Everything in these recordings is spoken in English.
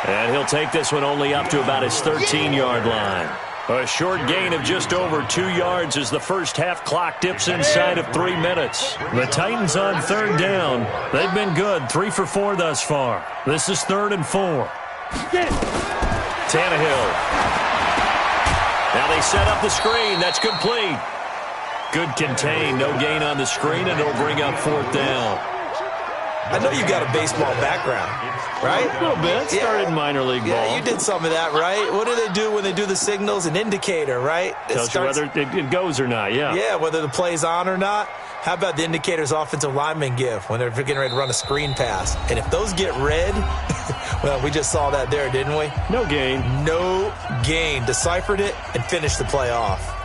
And he'll take this one only up to about his 13-yard line. A short gain of just over 2 yards as the first half clock dips inside of 3 minutes. The Titans on third down. They've been good, 3 for 4 thus far. This is 3rd and 4. Tannehill. Now they set up the screen. That's complete. Good contain. No gain on the screen, and it'll bring up 4th down. I know you got a baseball background, right? A little bit. Started in minor league ball. Yeah, you did some of that, right? What do they do when they do the signals? An indicator, right? Tells you whether it goes or not, yeah. Yeah, whether the play's on or not. How about the indicators offensive linemen give when they're getting ready to run a screen pass? And if those get red, well, we just saw that there, didn't we? No gain. No gain. Deciphered it and finished the play off.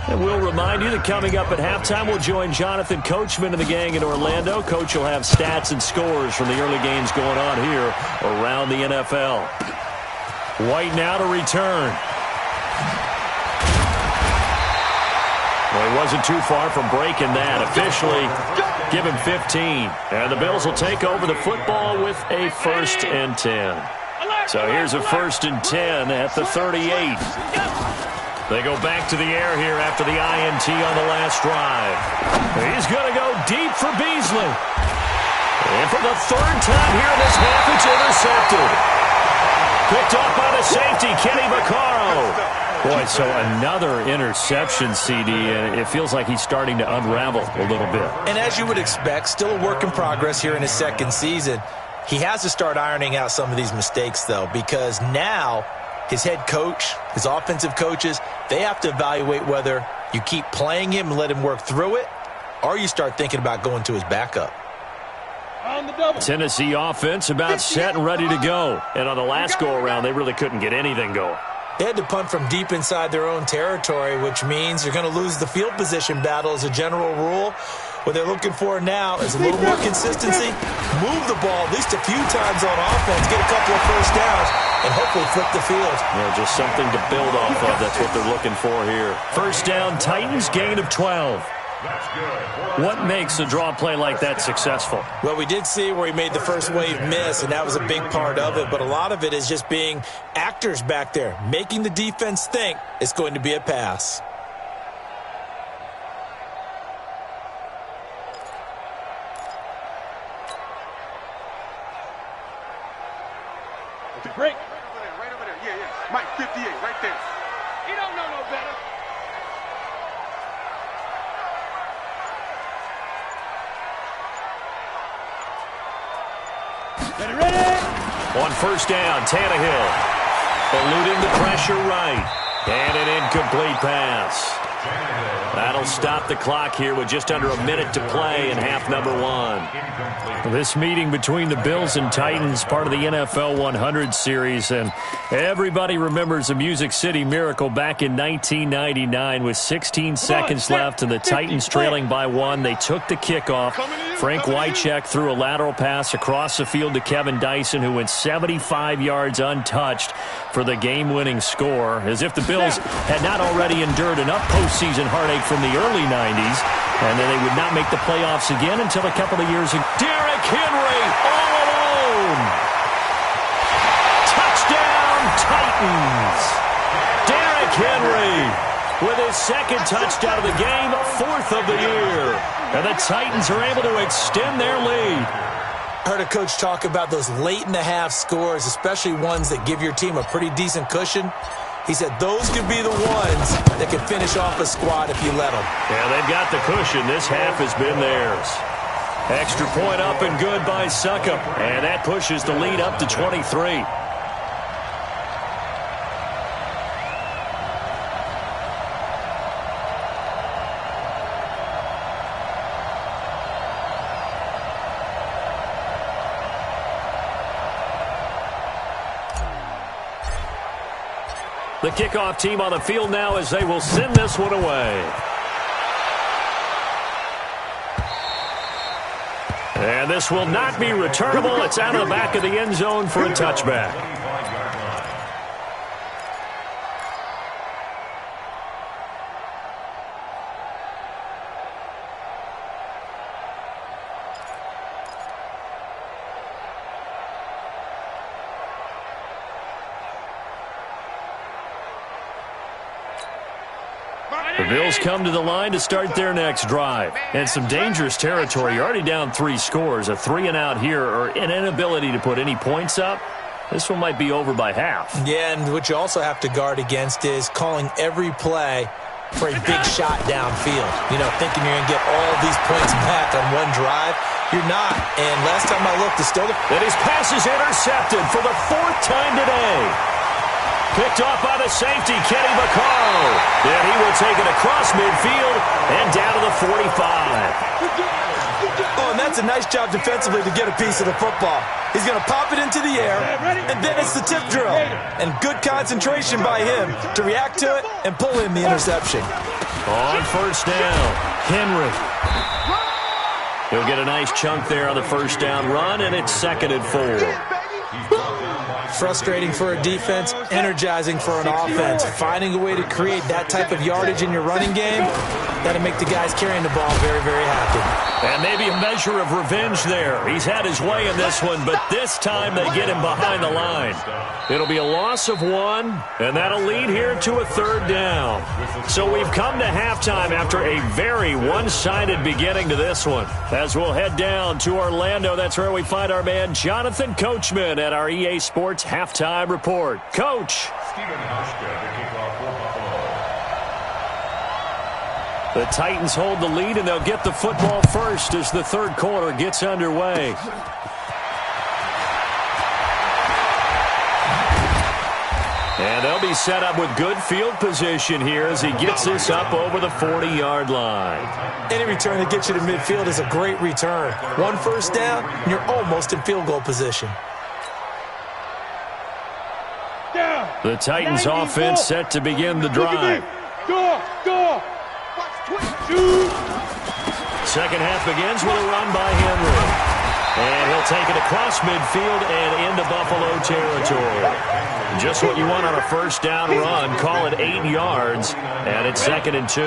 And we'll remind you that coming up at halftime, we'll join Jonathan Coachman and the gang in Orlando. Coach will have stats and scores from the early games going on here around the NFL. White now to return. Well, he wasn't too far from breaking that. Officially, give him 15. And the Bills will take over the football with a 1st and 10. So here's a 1st and 10 at the 38. They go back to the air here after the INT on the last drive. He's going to go deep for Beasley. And for the 3rd time here in this half, it's intercepted. Picked off by the safety, Kenny Vaccaro. Boy, so another interception, CD, and it feels like he's starting to unravel a little bit. And as you would expect, still a work in progress here in his 2nd season. He has to start ironing out some of these mistakes, though, because now his head coach, his offensive coaches, they have to evaluate whether you keep playing him and let him work through it, or you start thinking about going to his backup. Tennessee offense about set and ready to go. And on the last go-around, they really couldn't get anything going. They had to punt from deep inside their own territory, which means you're going to lose the field position battle as a general rule. What they're looking for now is a little more consistency, move the ball at least a few times on offense, get a couple of 1st downs, and hopefully flip the field. Yeah, just something to build off of. That's what they're looking for here. 1st down, Titans, gain of 12. What makes a draw play like that successful? Well, we did see where he made the first wave miss, and that was a big part of it. But a lot of it is just being actors back there, making the defense think it's going to be a pass. Break. Right over there. Yeah. Mike, 58, right there. He don't know no better. Ready. On 1st down, Tannehill. Eluding the pressure right. And an incomplete pass. That'll stop the clock here with just under a minute to play in half number 1. This meeting between the Bills and Titans, part of the NFL 100 series, and everybody remembers the Music City Miracle back in 1999 with 16 seconds left and the Titans trailing by 1. They took the kickoff. Frank Wycheck threw a lateral pass across the field to Kevin Dyson, who went 75 yards untouched for the game-winning score, as if the Bills had not already endured enough postseason heartache from the early 90s, and then they would not make the playoffs again until a couple of years ago. Derrick Henry all alone. Touchdown, Titans. Derrick Henry with his 2nd touchdown of the game, 4th of the year. And the Titans are able to extend their lead. Heard a coach talk about those late-in-the-half scores, especially ones that give your team a pretty decent cushion. He said those could be the ones that can finish off a squad if you let them. Yeah, they've got the cushion. This half has been theirs. Extra point up and good by Succop. And that pushes the lead up to 23. The kickoff team on the field now as they will send this one away. And this will not be returnable. It's out of the back of the end zone for a touchback. The Bills come to the line to start their next drive. And some dangerous territory. You're already down 3 scores. A 3-and-out here or an inability to put any points up. This one might be over by half. Yeah, and what you also have to guard against is calling every play for a big shot downfield. You know, thinking you're going to get all these points back on one drive. You're not. And last time I looked, it's still and his pass is intercepted for the 4th time today. Picked off by the safety, Kenny Vaccaro. And he will take it across midfield and down to the 45. Oh, and that's a nice job defensively to get a piece of the football. He's going to pop it into the air, and then it's the tip drill. And good concentration by him to react to it and pull in the interception. On first down, Henry. He'll get a nice chunk there on the first down run, and it's 2nd and 4. Frustrating for a defense, energizing for an offense. Finding a way to create that type of yardage in your running game, that'll make the guys carrying the ball very, very happy. And maybe a measure of revenge there. He's had his way in this one, but this time they get him behind the line. It'll be a loss of 1, and that'll lead here to a 3rd down. So we've come to halftime after a very one-sided beginning to this one. As we'll head down to Orlando, that's where we find our man Jonathan Coachman at our EA Sports Halftime Report. Coach. The Titans hold the lead, and they'll get the football first as the 3rd quarter gets underway. And they'll be set up with good field position here as he gets this up over the 40-yard line. Any return that gets you to midfield is a great return. 1 first down, and you're almost in field goal position. The Titans offense set to begin the drive. Second half begins with a run by Henry. And he'll take it across midfield and into Buffalo territory. Just what you want on a first down run. Call it 8 yards, and it's 2nd and 2.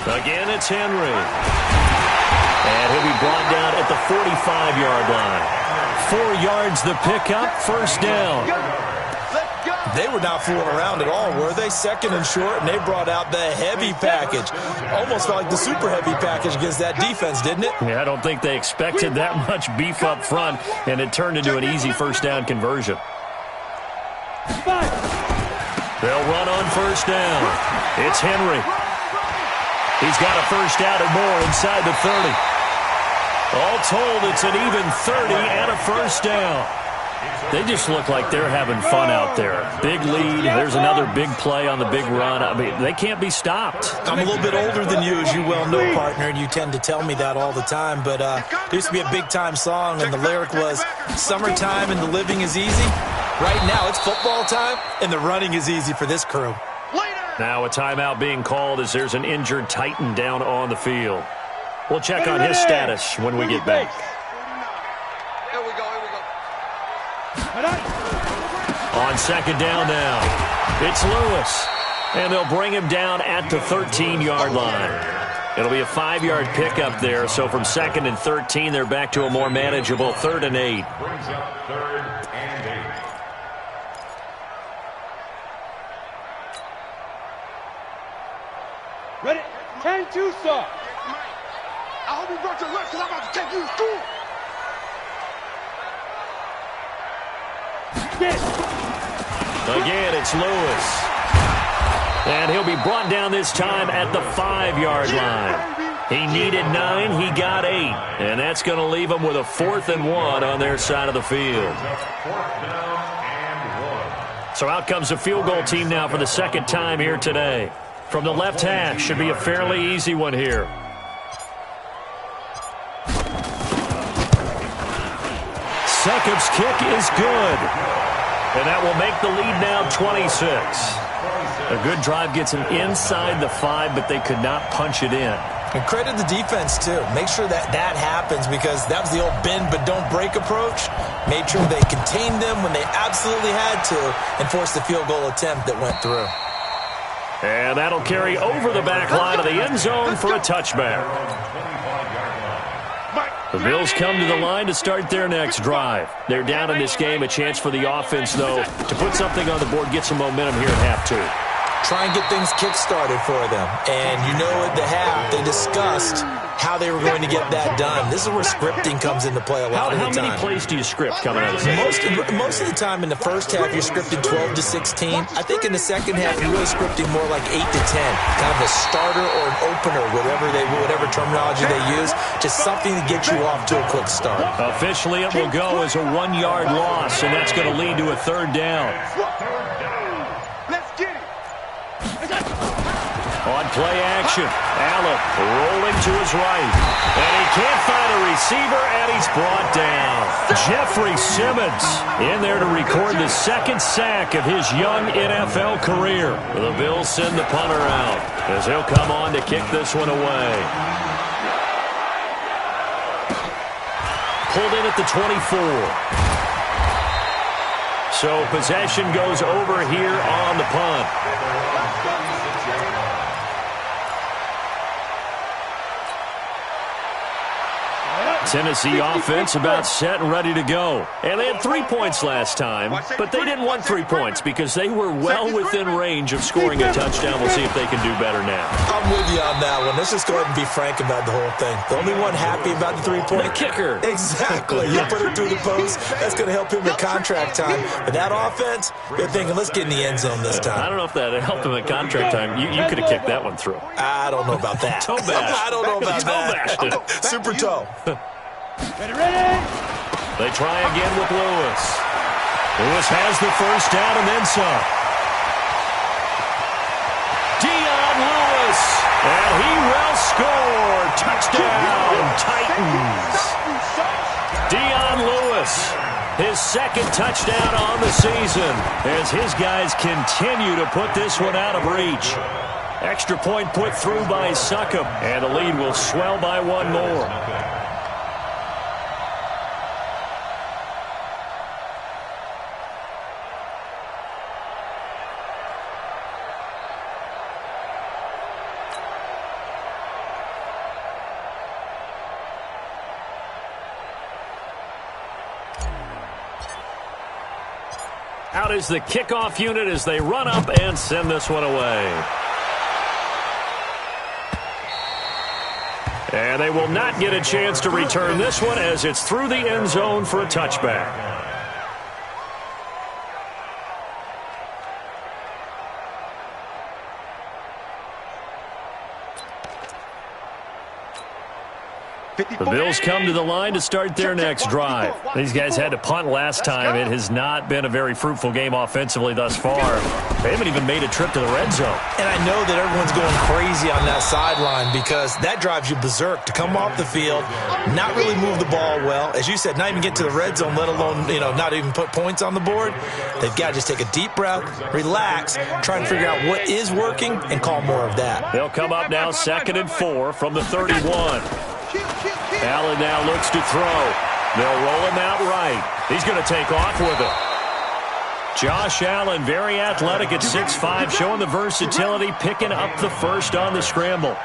Again, it's Henry. And he'll be brought down at the 45-yard line. 4 yards the pickup, first down. They were not fooling around at all, were they? 2nd and short, and they brought out the heavy package. Almost felt like the super heavy package against that defense, didn't it? Yeah, I don't think they expected that much beef up front, and it turned into an easy first down conversion. They'll run on first down. It's Henry. He's got a first down and more inside the 30. All told, it's an even 30 and a first down. They just look like they're having fun out there. Big lead. There's another big play on the big run. I mean, they can't be stopped. I'm a little bit older than you, as you well know, partner, and you tend to tell me that all the time. But there used to be a big-time song, and the lyric was, "Summertime and the living is easy." Right now, it's football time, and the running is easy for this crew. Now a timeout being called as there's an injured Titan down on the field. We'll check on his status when we get back. On second down now, it's Lewis, and they'll bring him down at the 13-yard line. It'll be a 5-yard pickup there, so from 2nd and 13, they're back to a more manageable 3rd and 8. Brings up 3rd and 8. Ready? 10-2, sir. I hope you brought your lunch because I'm about to take you to school. Again, it's Lewis. And he'll be brought down this time at the 5-yard line. He needed 9, he got 8. And that's going to leave him with a 4th and 1 on their side of the field. So out comes the field goal team now for the 2nd time here today. From the left hash, should be a fairly easy one here. Succop's kick is good. And that will make the lead now 26. A good drive gets him inside the 5, but they could not punch it in. And credit the defense, too. Make sure that happens because that was the old bend but don't break approach. Made sure they contained them when they absolutely had to and forced the field goal attempt that went through. And that'll carry over the back line of the end zone for a touchback. Mike. The Bills come to the line to start their next drive. They're down in this game. A chance for the offense, though, to put something on the board, get some momentum here at half 2. Try and get things kick-started for them. And you know at the half, they discussed how they were going to get that done. This is where scripting comes into play a lot of the time. How many plays do you script coming out of the Most of the time in the first half, you're scripting 12 to 16. I think in the second half, you're really scripting more like 8 to 10. Kind of a starter or an opener, whatever terminology they use. Just something to get you off to a quick start. Officially, it will go as a 1-yard loss, and that's going to lead to a 3rd down. On play action, Allen rolling to his right. And he can't find a receiver, and he's brought down. Jeffrey Simmons in there to record the 2nd sack of his young NFL career. The Bills send the punter out as he'll come on to kick this one away. Pulled in at the 24. So possession goes over here on the punt. Tennessee offense about set and ready to go. And they had 3 points last time, but they didn't want 3 points because they were well within range of scoring a touchdown. We'll see if they can do better now. I'm with you on that one. Let's just go ahead and be frank about the whole thing. The only one happy about the 3-point. The kicker. Exactly. You put it through the post. That's going to help him at contract time. But that offense, they're thinking, let's get in the end zone this time. I don't know if that helped him at contract time. You could have kicked that one through. I don't know about that. Toe bash. I don't know about that. Super toe. Ready? They try again with Lewis. Lewis has the 1st down and then some. Dion Lewis, and he will score. Touchdown, Titans. Dion Lewis, his 2nd touchdown on the season as his guys continue to put this one out of reach. Extra point put through by Succop, and the lead will swell by 1 more. Out is the kickoff unit as they run up and send this one away. And they will not get a chance to return this one as it's through the end zone for a touchback. The Bills come to the line to start their next drive. These guys had to punt last time. It has not been a very fruitful game offensively thus far. They haven't even made a trip to the red zone. And I know that everyone's going crazy on that sideline because that drives you berserk to come off the field, not really move the ball well. As you said, not even get to the red zone, let alone, not even put points on the board. They've got to just take a deep breath, relax, try and figure out what is working, and call more of that. They'll come up now 2nd and 4 from the 31. Allen now looks to throw. They'll roll him out right. He's going to take off with it. Josh Allen, very athletic at 6'5", showing the versatility, picking up the 1st on the scramble.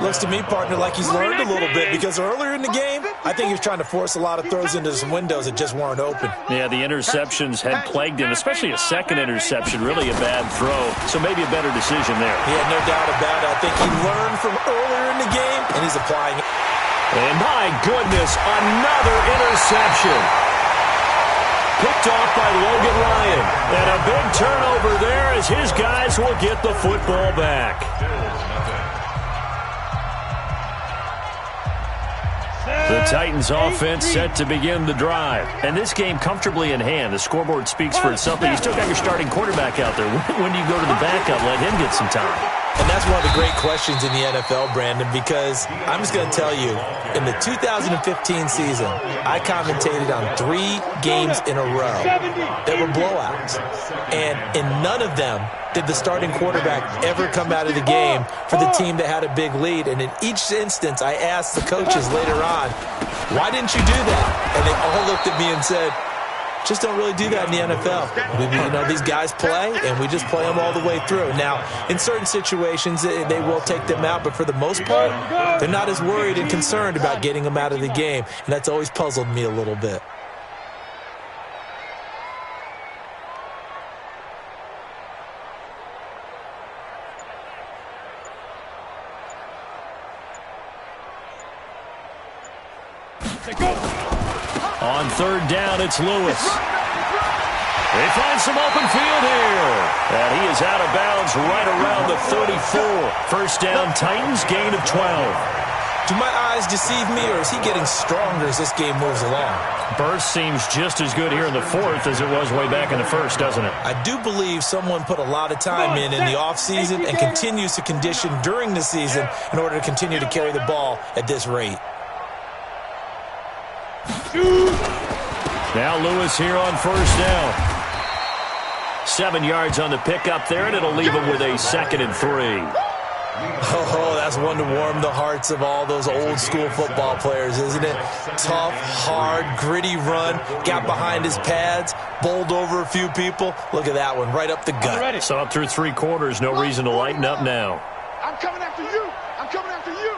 Looks to me, partner, like he's learned a little bit because earlier in the game, I think he was trying to force a lot of throws into some windows that just weren't open. Yeah, the interceptions had plagued him, especially a 2nd interception, really a bad throw, so maybe a better decision there. He had no doubt about it. I think he learned from earlier in the game, and he's applying it. And my goodness, another interception. Picked off by Logan Ryan. And a big turnover there as his guys will get the football back. The Titans offense set to begin the drive. And this game comfortably in hand. The scoreboard speaks for itself, but you still got your starting quarterback out there. When do you go to the backup, let him get some time? And that's one of the great questions in the NFL, Brandon, because I'm just going to tell you, in the 2015 season, I commentated on 3 games in a row that were blowouts. And in none of them did the starting quarterback ever come out of the game for the team that had a big lead. And in each instance, I asked the coaches later on, why didn't you do that? And they all looked at me and said, Just don't really do that in the NFL. These guys play, and we just play them all the way through. Now, in certain situations, they will take them out, but for the most part, they're not as worried and concerned about getting them out of the game, and that's always puzzled me a little bit. On third down, it's Lewis. They find some open field here. And he is out of bounds right around the 34. First down, Titans, gain of 12. Do my eyes deceive me, or is he getting stronger as this game moves along? Burst seems just as good here in the fourth as it was way back in the first, doesn't it? I do believe someone put a lot of time in the offseason and continues to condition during the season in order to continue to carry the ball at this rate. Now Lewis here on first down. 7 yards on the pickup there, and it'll leave him with a 2nd and 3. Oh, that's one to warm the hearts of all those old-school football players, isn't it? Tough, hard, gritty run, got behind his pads, bowled over a few people. Look at that one, right up the gut. So up through 3 quarters, no reason to lighten up now. I'm coming after you. I'm coming after you.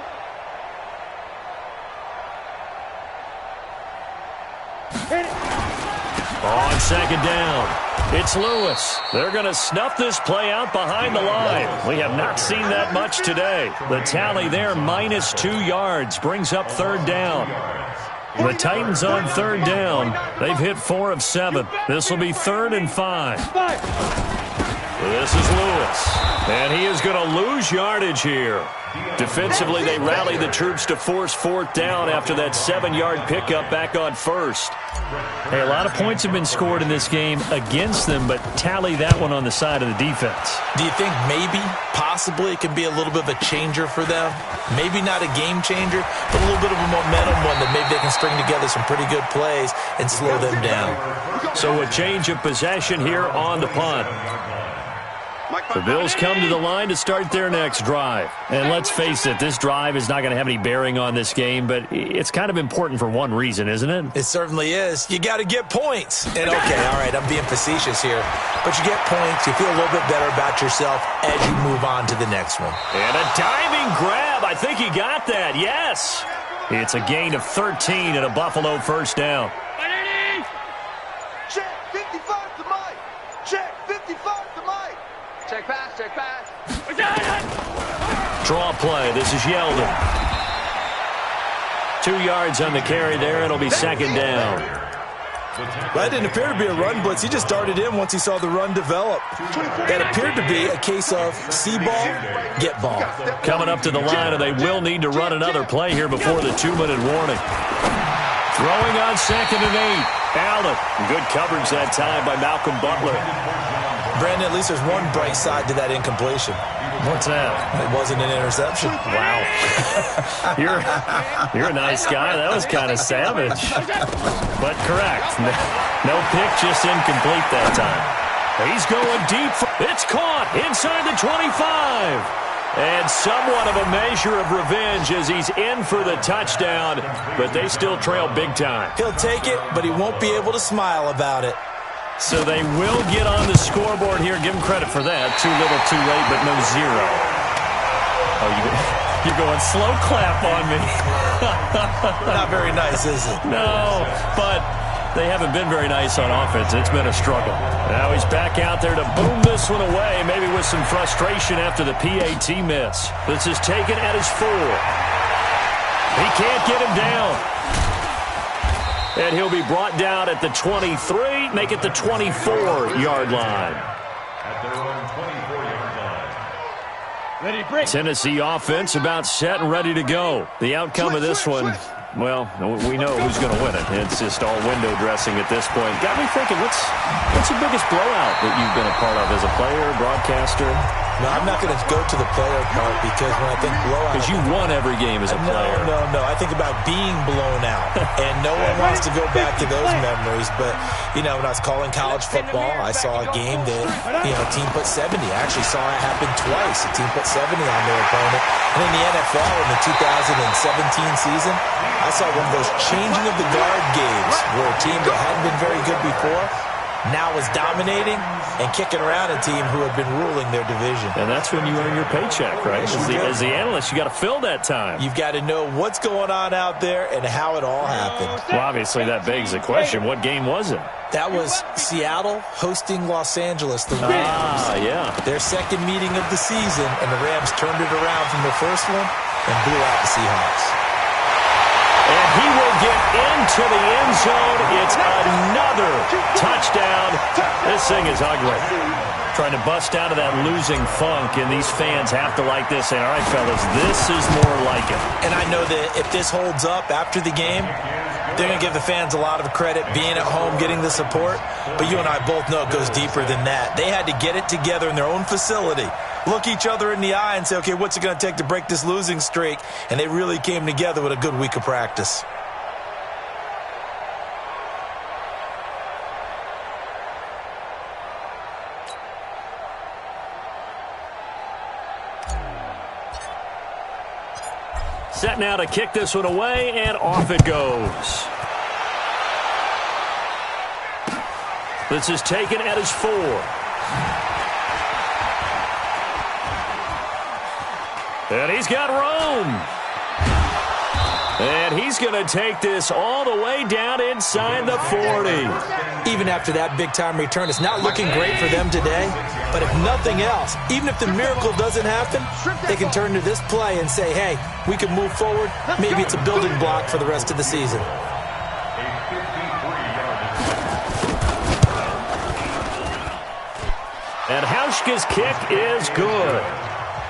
On second down, it's Lewis. They're going to snuff this play out behind the line. We have not seen that much today. The tally there, -2 yards, brings up third down. The Titans on third down. They've hit 4 of 7. This will be 3rd and 5. This is Lewis, and he is going to lose yardage here. Defensively, they rally the troops to force 4th down after that 7-yard pickup back on first. Hey, a lot of points have been scored in this game against them, but tally that one on the side of the defense. Do you think maybe, possibly, it can be a little bit of a changer for them? Maybe not a game changer, but a little bit of a momentum one that maybe they can string together some pretty good plays and slow them down. So a change of possession here on the punt. The Bills come to the line to start their next drive. And let's face it, this drive is not going to have any bearing on this game, but it's kind of important for one reason, isn't it? It certainly is. You got to get points. And okay, all right, I'm being facetious here, but you get points, you feel a little bit better about yourself as you move on to the next one. And a diving grab. I think he got that, yes. It's a gain of 13 and a Buffalo first down. Check 55 to Mike. Check 55 to Mike. Check pass, check pass. Draw play. This is Yeldon. 2 yards on the carry there. It'll be 2nd down. That didn't appear to be a run blitz. He just darted in once he saw the run develop. That appeared to be a case of see ball, get ball. Coming up to the line, and they will need to run another play here before the 2-minute warning. Throwing on 2nd and 8. Allen. Good coverage that time by Malcolm Butler. Brandon, at least there's one bright side to that incompletion. What's that? It wasn't an interception. Wow. You're a nice guy. That was kind of savage. But correct. No pick, just incomplete that time. He's going deep. It's caught inside the 25. And somewhat of a measure of revenge as he's in for the touchdown, but they still trail big time. He'll take it, but he won't be able to smile about it. So they will get on the scoreboard here. Give him credit for that. Too little, too late, but no 0. Oh, you're going slow clap on me. Not very nice, is it? No, but they haven't been very nice on offense. It's been a struggle. Now he's back out there to boom this one away, maybe with some frustration after the PAT miss. This is taken at his 4. He can't get him down. And he'll be brought down at the 23, make it the 24-yard line. Tennessee offense about set and ready to go. The outcome of this one, well, we know who's going to win it. It's just all window dressing at this point. Got me thinking, what's the biggest blowout that you've been a part of as a player, broadcaster? No, I'm not going to go to the player part because when I think blowout... Because you won every game as a player. No. I think about being blown out. And no one wants to go back to those memories. But, when I was calling college football, I saw a game that, a team put 70. I actually saw it happen twice. A team put 70 on their opponent. And in the NFL in the 2017 season, I saw one of those changing of the guard games where a team that hadn't been very good before now is dominating and kicking around a team who had been ruling their division. And that's when you earn your paycheck, right? As the analyst, you got to fill that time. You've got to know what's going on out there and how it all happened. Well, obviously, that begs the question, what game was it? That was Seattle hosting Los Angeles, the Rams. Ah, yeah. Their second meeting of the season, and the Rams turned it around from the first one and blew out the Seahawks. And he will get into the end zone. It's another touchdown. This thing is ugly. Trying to bust out of that losing funk, and these fans have to like this. Saying, all right, fellas, this is more like it. And I know that if this holds up after the game, they're going to give the fans a lot of credit, being at home, getting the support. But you and I both know it goes deeper than that. They had to get it together in their own facility, look each other in the eye and say, okay, what's it going to take to break this losing streak? And they really came together with a good week of practice. Set now to kick this one away, and off it goes. This is taken at his 4. And he's got room. And he's going to take this all the way down inside the 40. Even after that big-time return, it's not looking great for them today. But if nothing else, even if the miracle doesn't happen, they can turn to this play and say, hey, we can move forward. Maybe it's a building block for the rest of the season. And Hauschka's kick is good.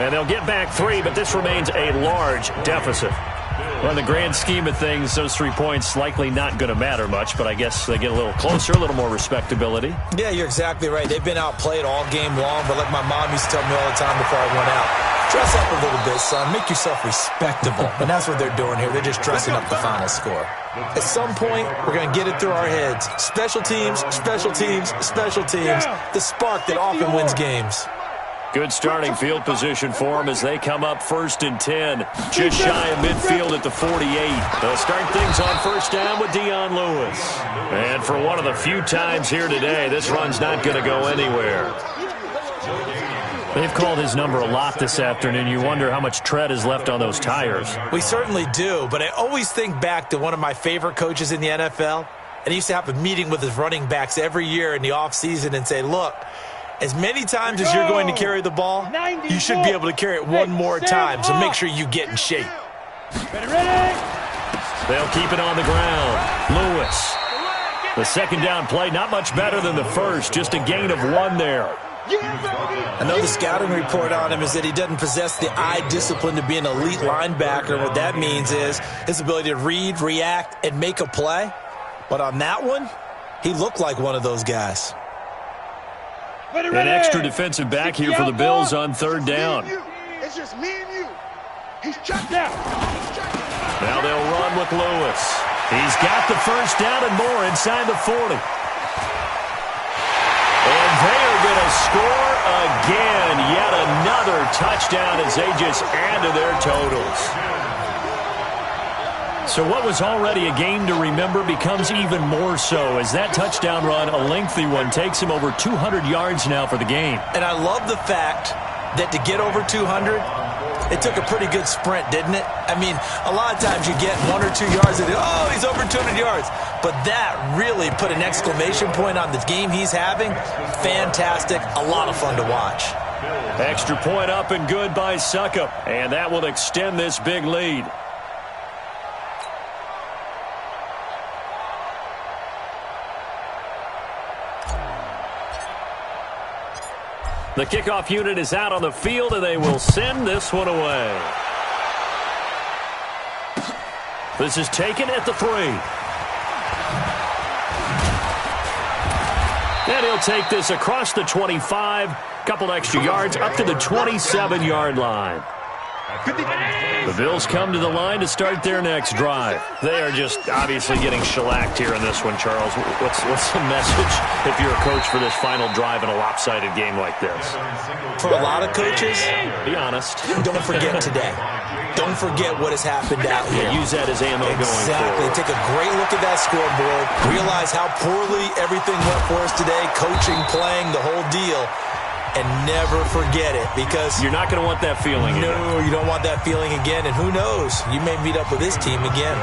And they'll get back 3, but this remains a large deficit. Well, in the grand scheme of things, those 3 points likely not going to matter much, but I guess they get a little closer, a little more respectability. Yeah, you're exactly right. They've been outplayed all game long, but like my mom used to tell me all the time before I went out, dress up a little bit, son. Make yourself respectable. And that's what they're doing here. They're just dressing up the final score. At some point, we're going to get it through our heads. Special teams, special teams, special teams. The spark that often wins games. Good starting field position for them as they come up 1st and 10. Just shy of midfield at the 48. They'll start things on 1st down with Dion Lewis. And for one of the few times here today, this run's not going to go anywhere. They've called his number a lot this afternoon. You wonder how much tread is left on those tires. We certainly do, but I always think back to one of my favorite coaches in the NFL. And he used to have a meeting with his running backs every year in the offseason and say, look, as many times as you're going to carry the ball, you should be able to carry it one more time, so make sure you get in shape. They'll keep it on the ground. Lewis. The second down play, not much better than the first, just a gain of 1 there. I know the scouting report on him is that he doesn't possess the eye discipline to be an elite linebacker. What that means is his ability to read, react, and make a play. But on that one, he looked like one of those guys. An extra defensive back here for the Bills on 3rd down. It's just me and you. He's checked out. Now they'll run with Lewis. He's got the 1st down and more inside the 40. And they are going to score again. Yet another touchdown as they just add to their totals. So what was already a game to remember becomes even more so as that touchdown run, a lengthy one, takes him over 200 yards now for the game. And I love the fact that to get over 200, it took a pretty good sprint, didn't it? I mean, a lot of times you get 1 or 2 yards and, oh, he's over 200 yards. But that really put an exclamation point on the game he's having. Fantastic. A lot of fun to watch. Extra point up and good by Suckup. And that will extend this big lead. The kickoff unit is out on the field, and they will send this one away. This is taken at the 3. And he'll take this across the 25, couple extra yards, up to the 27-yard line. The Bills come to the line to start their next drive. They are just obviously getting shellacked here in this one, Charles. What's the message if you're a coach for this final drive in a lopsided game like this? For a lot of coaches, be honest. don't forget today. don't forget what has happened out here. Use that as ammo going forward. Exactly. Take a great look at that scoreboard. Realize how poorly everything went for us today. Coaching, playing, the whole deal. And never forget it, because you're not going to want that feeling again. No, you don't want that feeling again. And who knows? You may meet up with this team again.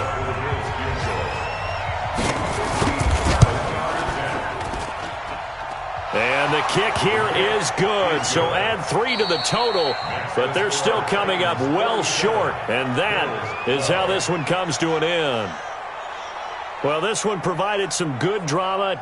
And the kick here is good. So add 3 to the total, but they're still coming up well short. And that is how this one comes to an end. Well, this one provided some good drama.